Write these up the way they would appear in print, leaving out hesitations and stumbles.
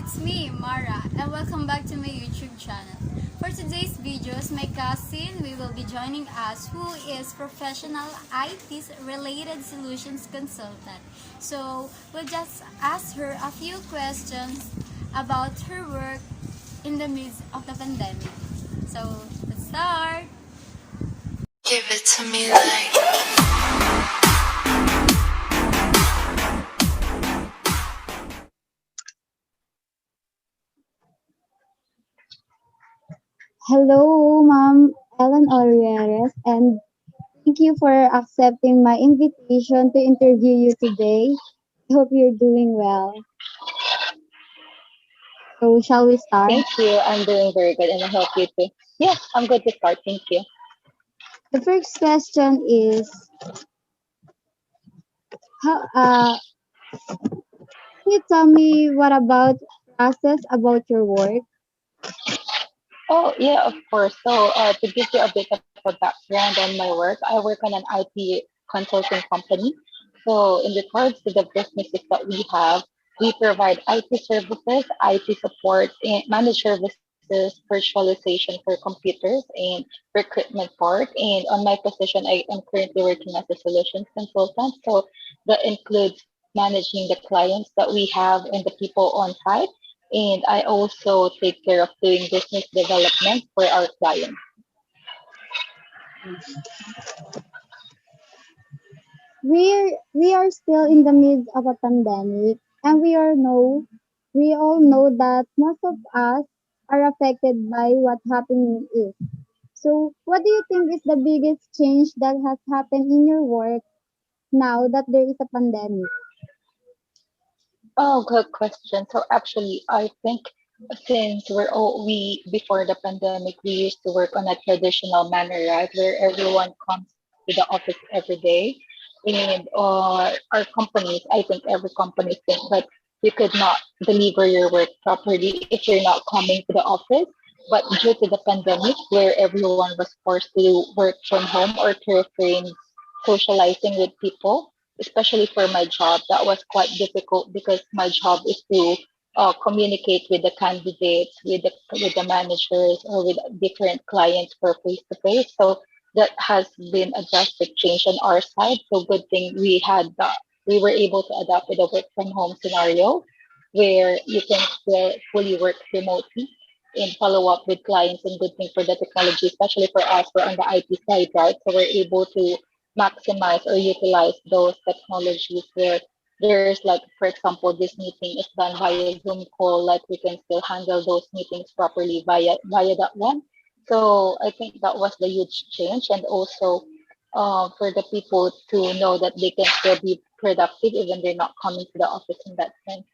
it's me, Mara, and welcome back to my YouTube channel. For today's videos, my cousin will be joining us, who is professional IT related solutions consultant. So we'll just ask her a few questions about her work in the midst of the pandemic. So let's start. Give it to me like. Hello, Ma'am Ellen Olleres, and thank you for accepting my invitation to interview you today. I hope you're doing well. So, shall we start? Thank you. I'm doing very good, and I hope you too. Yes, I'm good to start. Thank you. The first question is, how, can you tell me what about process about your work? Oh, yeah, of course. So, to give you a bit of a background on my work, I work on an IT consulting company. So, in regards to the businesses that we have, we provide IT services, IT support, and managed services, virtualization for computers, and recruitment part. And on my position, I am currently working as a solutions consultant. So, that includes managing the clients that we have and the people on site, and I also take care of doing business development for our clients. We are still in the midst of a pandemic, and we all know that most of us are affected by what happening is. So, what do you think is the biggest change that has happened in your work now that there is a pandemic? Oh, good question. So actually, I think since we before the pandemic, we used to work on a traditional manner, right, where everyone comes to the office every day, and our companies, I think every company think that you could not deliver your work properly if you're not coming to the office. But due to the pandemic, where everyone was forced to work from home or to refrain socializing with people, especially for my job, that was quite difficult because my job is to communicate with the candidates, with the managers, or with different clients for face to face. So that has been a drastic change on our side. So good thing we were able to adapt with a work from home scenario where you can still fully work remotely and follow up with clients, and good thing for the technology, especially for us, we're on the IT side, right? So we're able to maximize or utilize those technologies where there's like, for example, this meeting is done via Zoom call, like we can still handle those meetings properly via that one. So I think that was the huge change, and also for the people to know that they can still be productive even they're not coming to the office in that sense.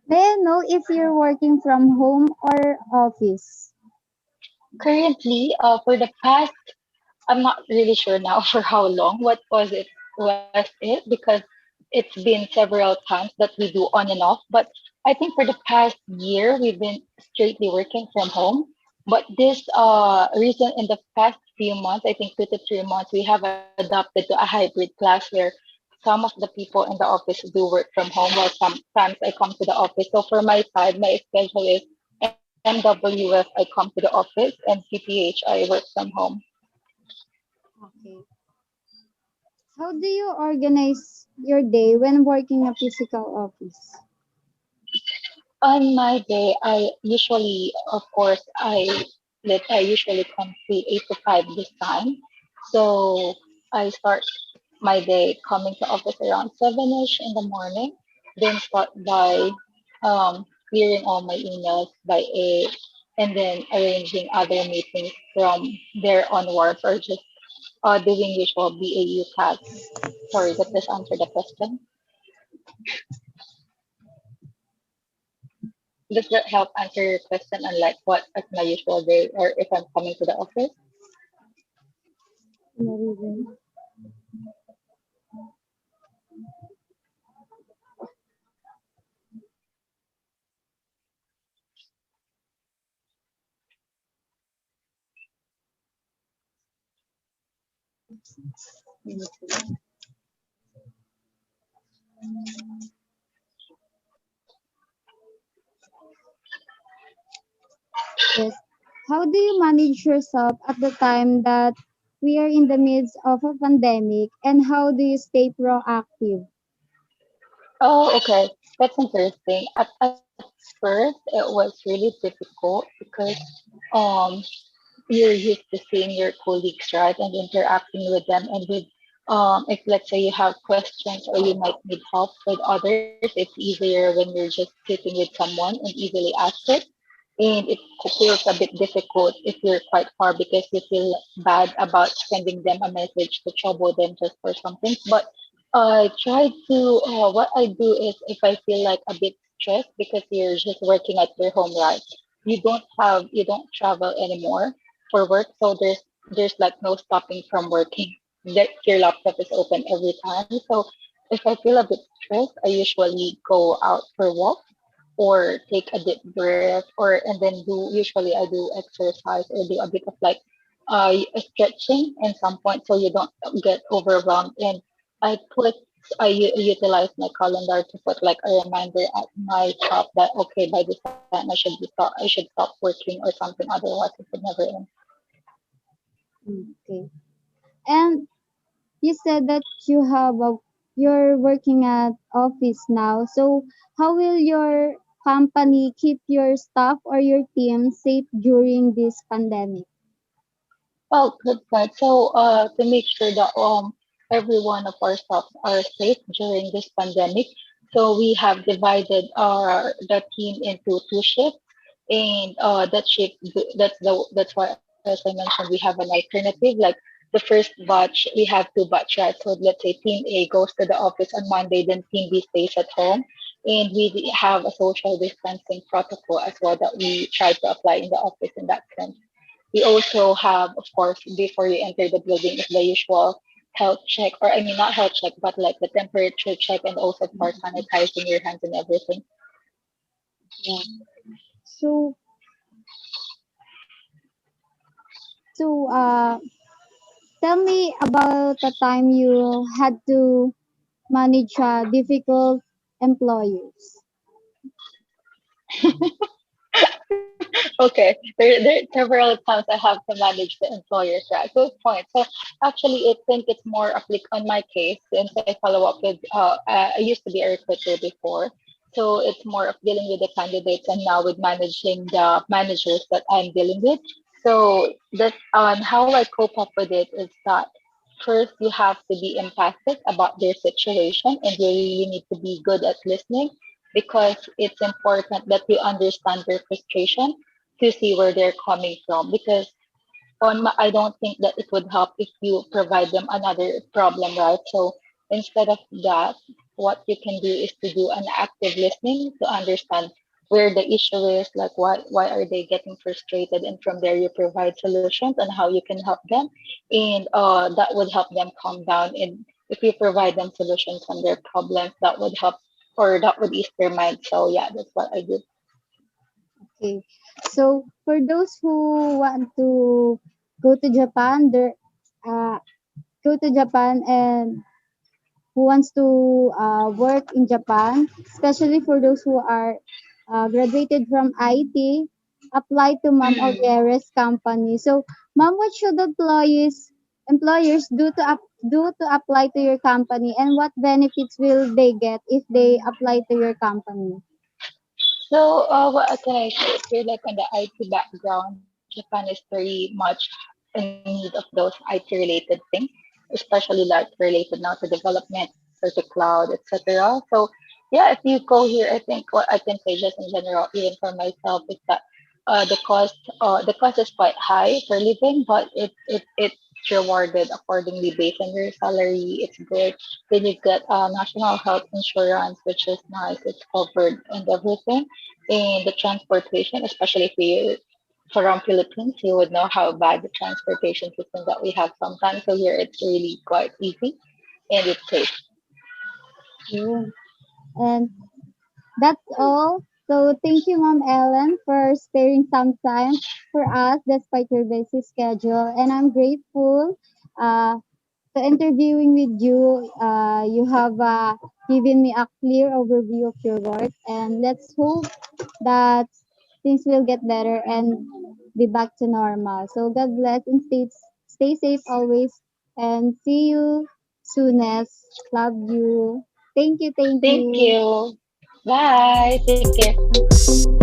May I know if you're working from home or office? Currently, for the past, I'm not really sure now for how long. What was it? Because it's been several times that we do on and off. But I think for the past year we've been straightly working from home. But this recent in the past few months, I think 2 to 3 months, we have adopted to a hybrid class where some of the people in the office do work from home, while sometimes I come to the office. So for my side, my schedule is MWF, I come to the office, and PPH, I work from home. Okay. How do you organize your day when working a physical office? On my day, I usually, of course, I usually come to 8 to 5 this time. So I start my day coming to office around 7ish in the morning. Then start by clearing all my emails by 8, and then arranging other meetings from there onwards, or just doing usual BAU tasks. Sorry, did this answer the question? Does that help answer your question on like what is my usual day or if I'm coming to the office? is how do you manage yourself at the time that we are in the midst of a pandemic, and how do you stay proactive? Oh, okay. That's interesting. At first, it was really difficult because um, you're used to seeing your colleagues, right, and interacting with them. And with, if let's say you have questions or you might need help with others, it's easier when you're just sitting with someone and easily ask it. And it feels a bit difficult if you're quite far because you feel bad about sending them a message to trouble them just for something. But I try to, what I do is if I feel like a bit stressed because you're just working at your home, right? You don't travel anymore for work, so there's like no stopping from working. That your laptop is open every time. So if I feel a bit stressed, I usually go out for a walk or take a deep breath or and then do usually I do exercise or do a bit of like stretching in some point so you don't get overwhelmed. And I put utilize my calendar to put like a reminder at my job that okay, by this time I should stop working or something, otherwise it would never end. Okay. And you said that you're working at office now. So how will your company keep your staff or your team safe during this pandemic? Oh, good point. So, to make sure that every one of our staff are safe during this pandemic, so we have divided our the team into two shifts, and that shift that's why, as I mentioned, we have an alternative. Like the first batch, we have two batch, right? So let's say Team A goes to the office on Monday, then Team B stays at home, and we have a social distancing protocol as well that we try to apply in the office in that sense. We also have, of course, before you enter the building, is the usual health check, or I mean, not health check, but like the temperature check, and also for sanitizing your hands and everything. Yeah. So so tell me about the time you had to manage difficult employers. Okay, there are several times I have to manage the employers, right? Good point. So actually, I think it's more applicable on my case since I follow up with, I used to be a recruiter before. So it's more of dealing with the candidates and now with managing the managers that I'm dealing with. So that how I cope up with it is that first you have to be empathic about their situation and you really need to be good at listening because it's important that you understand their frustration to see where they're coming from because I don't think that it would help if you provide them another problem, right? So instead of that, what you can do is to do an active listening to understand where the issue is, like why are they getting frustrated, and from there you provide solutions on how you can help them, and that would help them calm down. And if you provide them solutions on their problems, that would help or that would ease their mind. So yeah, that's what I do. Okay. So for those who want to go to Japan, there uh, go to Japan and who wants to work in Japan, especially for those who are graduated from IT, apply to Ma'am Mhm. Olleres company. So, Ma'am, what should employers do to apply to your company, and what benefits will they get if they apply to your company? So, what can I say? If you're like on the IT background, Japan is very much in need of those IT related things, especially like related now to development or to cloud, etc. So, yeah, if you go here, I think what I can say just in general, even for myself, is that the cost is quite high for living, but it's rewarded accordingly based on your salary. It's good. Then you get national health insurance, which is nice. It's covered and everything. And the transportation, especially if you from Philippines, you would know how bad the transportation system that we have sometimes. So here it's really quite easy and it's safe. Yeah. And that's all. So thank you, Ma'am Ellen, for sparing some time for us despite your busy schedule. And I'm grateful uh, to interviewing with you. You have given me a clear overview of your work, and let's hope that things will get better and be back to normal. So God bless and stay safe always and see you soonest. Love you. Thank you, thank Thank you. you. Bye. Take care.